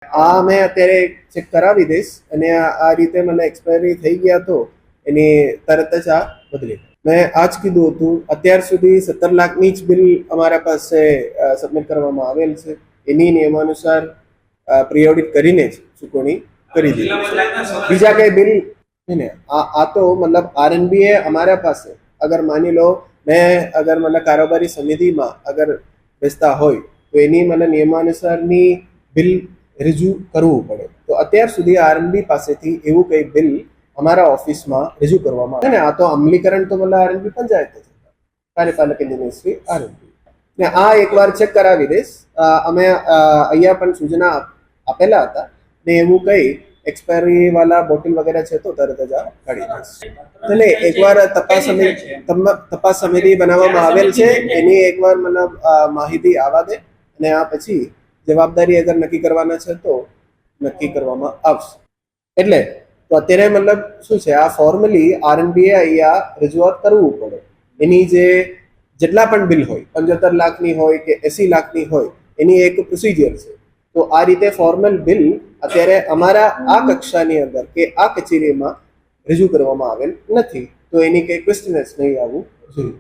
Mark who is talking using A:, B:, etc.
A: આ મેં અત્યારે ચેક કરાવી દઈશ અને આ રીતે મને એક્સપાયરી થઈ ગયા તો એની તરત જ આ બદલી. મેં આજ કીધું હતું, અત્યાર સુધી 17 લાખની જ બિલ અમારા પાસે સબમિટ કરવામાં આવેલ છે. એની નિયમાનુસાર પ્રી ઓડિટ કરીને જ ચૂકવણી કરી દીધી. બીજા કઈ બિલ ને આ તો મતલબ આરએનબી અમારા પાસે અગર માની લો મેં અગર મને કારોબારી સમિતિમાં અગર બેસતા હોય તો એની મને નિયમાનુસારની બિલ રજૂ કરવું પડે. તો અત્યાર સુધી આરએનબી પાસેથી એવું કઈ બિલ અમારા ઓફિસમાં રજૂ કરવામાં આવે ને. આ તો અમલીકરણ તો મતલબ આરએનબી પંચાયત છે, કાર્યપાલક એન્જિનિયર શ્રી આરએનબી ને આ એકવાર ચેક કરાવી દઈશ. અમે અહીંયા પણ સૂચના આપેલા હતા ને એવું કઈ એક્સપાયરી વાળા બોટલ વગેરે છે તો તરત જ આ કાઢી દઈશ. એટલે એકવાર તપાસ સમિતિ બનાવવામાં આવેલ છે, એની એકવાર મતલબ માહિતી આવવા દે અને આ પછી જવાબદારી અગર નક્કી કરવાના છે તો નક્કી કરવામાં આવશે. એટલે તો અત્યારે મતલબ શું છે, આ ફોર્મલી આરએનબીએ અહીંયા રજૂઆત કરવું પડે. એની જેટલા પણ બિલ હોય, 75 લાખની હોય કે 80 લાખની હોય, એની એક પ્રોસિજર છે. તો આ રીતે ફોર્મલ બિલ અત્યારે અમારા આ કક્ષાની અંદર કે આ કચેરીમાં રજૂ કરવામાં આવેલ નથી, તો એની કઈ ક્વેશ્ચન નહીં આવવું જોઈએ.